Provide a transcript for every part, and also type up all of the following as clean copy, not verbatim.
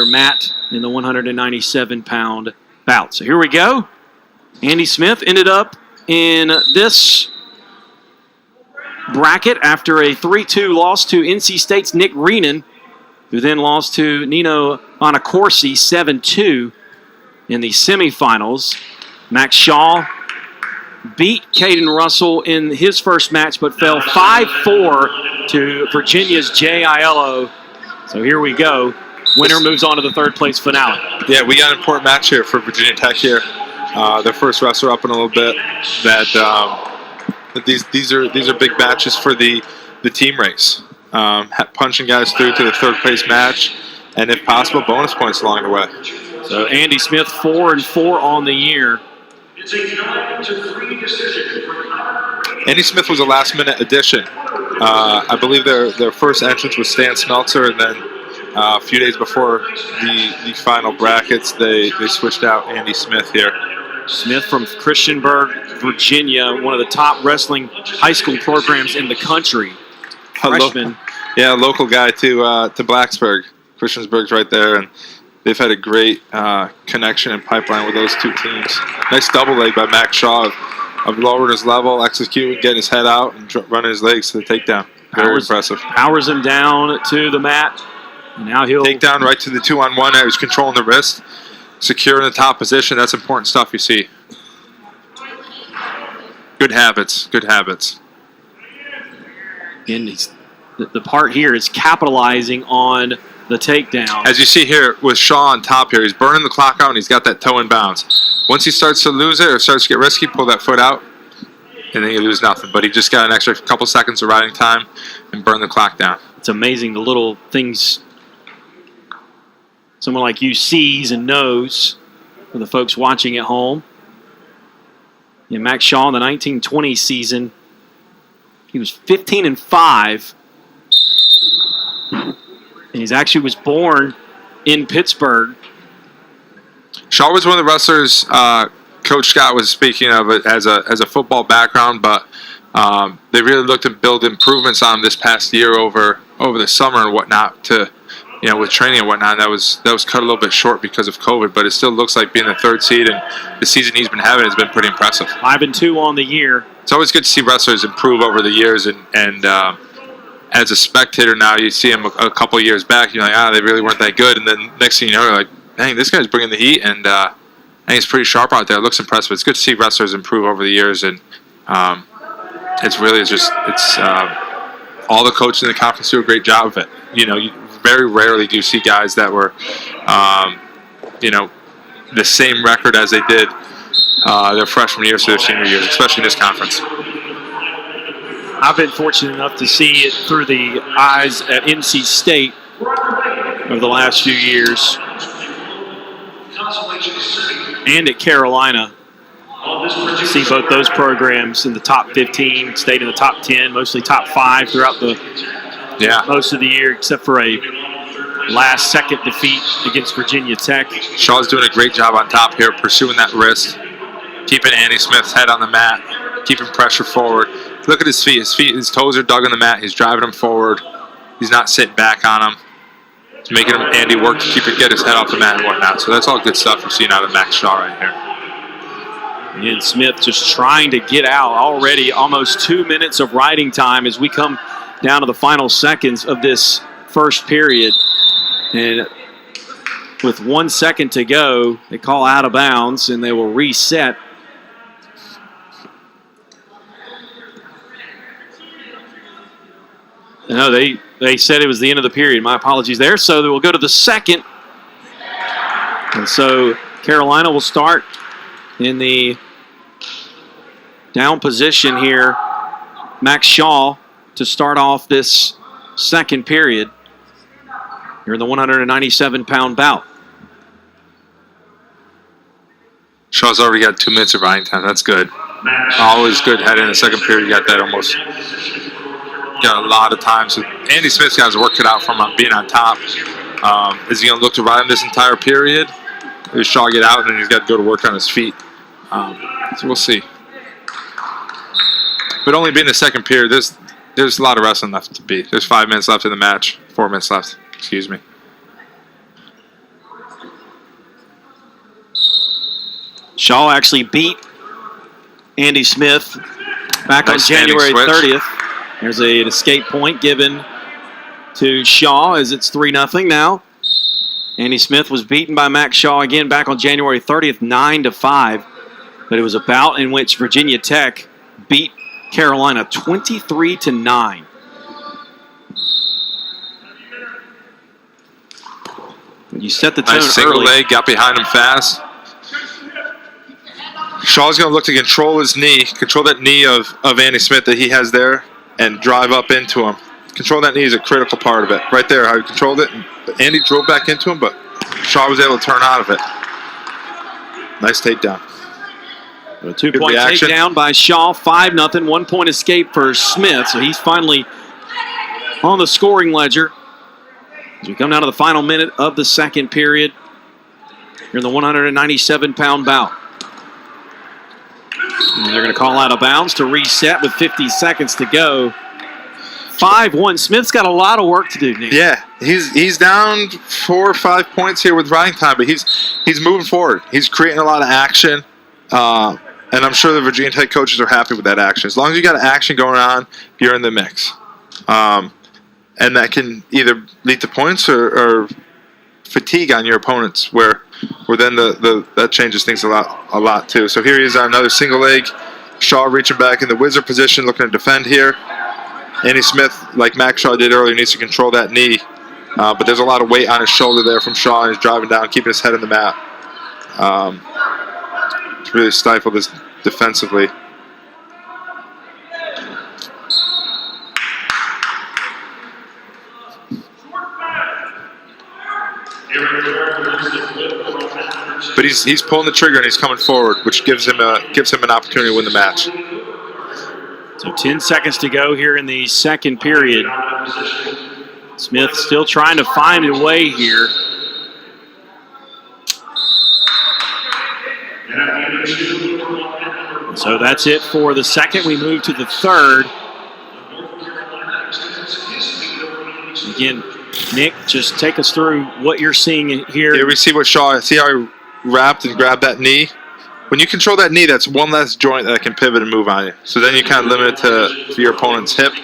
Matt in the 197-pound bout. So here we go. Andy Smith ended up in this bracket after a 3-2 loss to NC State's Nick Reenan, who then lost to Nino Bonacorsi 7-2 in the semifinals. Max Shaw beat Caden Russell in his first match, but fell 5-4 to Virginia's Jay Aiello. So here we go. Winner moves on to the third-place finale. Yeah, we got an important match here for Virginia Tech here. Their first wrestler up in a little bit. These are big matches for the team race. Punching guys through to the third-place match, and if possible, bonus points along the way. So Andy Smith 4-4 on the year. It's a 9-3 decision. Andy Smith was a last-minute addition. I believe their first entrance was Stan Smeltzer, and then a few days before the final brackets, they switched out Andy Smith here. Smith from Christiansburg, Virginia, one of the top wrestling high school programs in the country. Freshman. Yeah, local guy to Blacksburg. Christiansburg's right there, and they've had a great connection and pipeline with those two teams. Nice double leg by Max Shaw of lowering his level, executing, getting his head out, and running his legs to the takedown. Very impressive. Powers him down to the mat. And now he'll takedown right to the 2-on-1. He was controlling the wrist, secure in the top position. That's important stuff you see. Good habits. Good habits. And the part here is capitalizing on the takedown. As you see here with Shaw on top here, he's burning the clock out and he's got that toe in bounds. Once he starts to lose it or starts to get risky, pull that foot out, and then you lose nothing. But he just got an extra couple seconds of riding time and burn the clock down. It's amazing the little things someone like you sees and knows for the folks watching at home. Yeah, Max Shaw in the 1920 season, he was 15-5. And he actually was born in Pittsburgh. Shaw was one of the wrestlers Coach Scott was speaking of it as a football background, but they really looked to build improvements on him this past year over the summer and whatnot to, with training and whatnot. That was cut a little bit short because of COVID, but it still looks like being the third seed, and the season he's been having has been pretty impressive. 5-2 on the year. It's always good to see wrestlers improve over the years, and as a spectator now, you see him a couple years back, you're like, they really weren't that good, and then next thing you know, you're like, dang, this guy's bringing the heat, and I think he's pretty sharp out there. It looks impressive. It's good to see wrestlers improve over the years, and it's all the coaches in the conference do a great job of it. You very rarely do you see guys that were, the same record as they did their freshman years to their senior years, especially in this conference. I've been fortunate enough to see it through the eyes at NC State over the last few years, and at Carolina. See both those programs in the top 15, stayed in the top 10, mostly top 5 throughout most of the year, except for a last-second defeat against Virginia Tech. Shaw's doing a great job on top here, pursuing that wrist, keeping Andy Smith's head on the mat, keeping pressure forward. Look at his feet. His toes are dug in the mat. He's driving him forward. He's not sitting back on him. He's making Andy work to get his head off the mat and whatnot. So that's all good stuff you're seeing out of Max Shaw right here. And Smith just trying to get out. Already almost 2 minutes of riding time as we come down to the final seconds of this first period. And with 1 second to go, they call out of bounds and they will reset. No, they said it was the end of the period. My apologies there. So we'll go to the second. And so Carolina will start in the down position here. Max Shaw to start off this second period. You're in the 197-pound bout. Shaw's already got 2 minutes of riding time. That's good. Always good head in the second period. You got that almost. Got a lot of time. So Andy Smith's got his work cut out from being on top. Is he going to look to ride him this entire period? Or does Shaw get out and then he's got to go to work on his feet? So we'll see. But only being the second period, there's a lot of wrestling left to be. There's 5 minutes left in the match. 4 minutes left. Excuse me. Shaw actually beat Andy Smith back Nice on January standing switch. 30th. There's an escape point given to Shaw as it's 3-0 now. Andy Smith was beaten by Max Shaw again back on January 30th, 9-5. But it was a bout in which Virginia Tech beat Carolina 23-9. You set the tone Nice single early. leg, got behind him fast. Shaw's going to look to control his knee, control that knee of Andy Smith that he has there, and drive up into him. Control that knee is a critical part of it. Right there, how he controlled it. Andy drove back into him, but Shaw was able to turn out of it. Nice takedown. A 2-point takedown by Shaw, 5-0, 1-point escape for Smith. So he's finally on the scoring ledger as we come down to the final minute of the second period here in the 197-pound bout. And they're going to call out of bounds to reset with 50 seconds to go. 5-1. Smith's got a lot of work to do, Nick. Yeah, he's down 4 or 5 points here with riding time, but he's moving forward. He's creating a lot of action, and I'm sure the Virginia Tech coaches are happy with that action. As long as you got action going on, you're in the mix, and that can either lead to points or fatigue on your opponents, where then that changes things a lot too. So here he is on another single leg. Shaw reaching back in the wizard position, looking to defend here. Andy Smith, like Max Shaw did earlier, needs to control that knee. But there's a lot of weight on his shoulder there from Shaw, and he's driving down, keeping his head in the mat. To really stifle this defensively. But he's pulling the trigger and he's coming forward, which gives him an opportunity to win the match. So 10 seconds to go here in the second period. Smith still trying to find a way here. So that's it for the second. We move to the third. Again, Nick, just take us through what you're seeing here. Here we see what Shaw, see how he wrapped and grabbed that knee? When you control that knee, that's one less joint that can pivot and move on you. So then you kind of limit it to your opponent's hip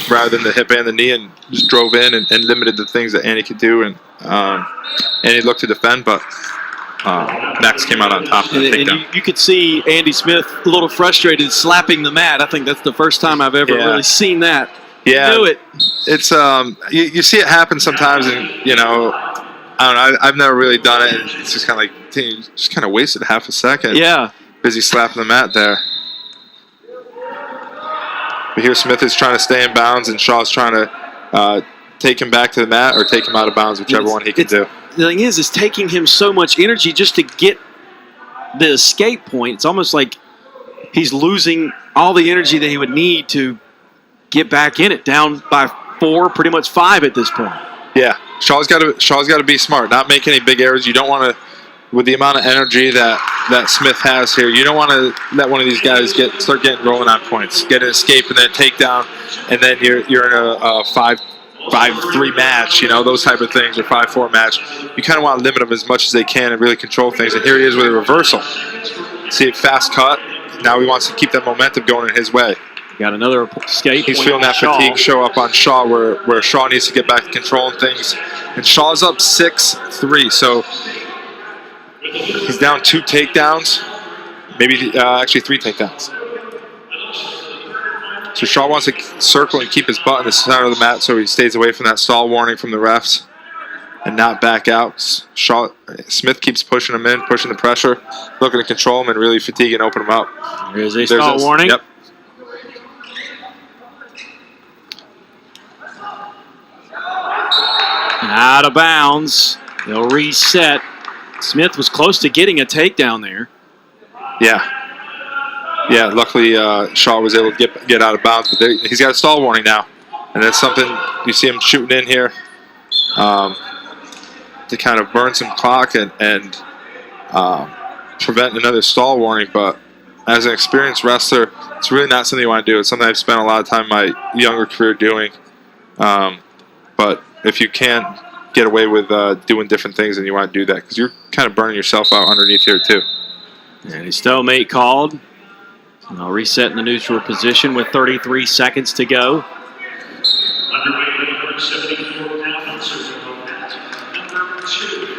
rather than the hip and the knee, and just drove in and limited the things that Andy could do. And Andy looked to defend, but Max came out on top. And you could see Andy Smith a little frustrated, slapping the mat. I think that's the first time I've ever really seen that. Yeah, do it. It's you see it happen sometimes, and I don't know. I've never really done it. And it's just kind of like you just kind of wasted half a second. Yeah, busy slapping the mat there. But here Smith is trying to stay in bounds, and Shaw's trying to take him back to the mat or take him out of bounds, whichever one he can do. The thing is, it's taking him so much energy just to get the escape point. It's almost like he's losing all the energy that he would need to get back in it, down by 4, pretty much 5 at this point. Yeah, Shaw's got to be smart, not make any big errors. You don't want to, with the amount of energy that Smith has here, you don't want to let one of these guys start getting rolling on points, get an escape and then take down, and then you're in a 5-3 match, those type of things, or 5-4 match. You kind of want to limit them as much as they can and really control things. And here he is with a reversal. See it, fast cut. Now he wants to keep that momentum going in his way. Got another escape. He's feeling that fatigue show up on Shaw, where Shaw needs to get back to controlling things. And Shaw's up 6-3, so he's down 2 takedowns, maybe actually 3 takedowns. So Shaw wants to circle and keep his butt in the center of the mat so he stays away from that stall warning from the refs and not back out. Smith keeps pushing him in, pushing the pressure, looking to control him and really fatigue and open him up. There's a stall warning. Yep. Out of bounds. They'll reset. Smith was close to getting a takedown there. Yeah, luckily Shaw was able to get out of bounds, but he's got a stall warning now. And that's something you see him shooting in here to kind of burn some clock and prevent another stall warning. But as an experienced wrestler, it's really not something you want to do. It's something I've spent a lot of time in my younger career doing. But if you can't get away with doing different things, and you want to do that because you're kind of burning yourself out underneath here too. And a stalemate called. And I'll reset in the neutral position with 33 seconds to go. Underway, number 74 pound, serving on that. Number 2.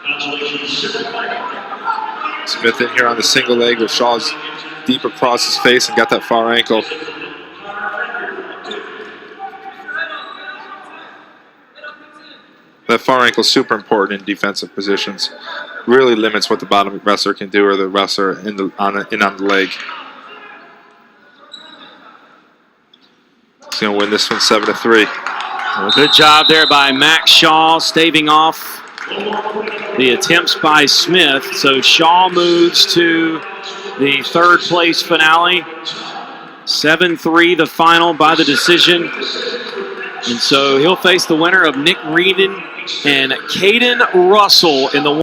Consolation semifinal. Smith in here on the single leg with Shaw's deep across his face and got that far ankle. That far ankle is super important in defensive positions. Really limits what the bottom wrestler can do or the wrestler on the leg. He's going to win this one 7-3. Well, good job there by Max Shaw, staving off the attempts by Smith. So Shaw moves to the third place finale. 7-3 the final by the decision. And so he'll face the winner of Nick Reedon and Caden Russell in the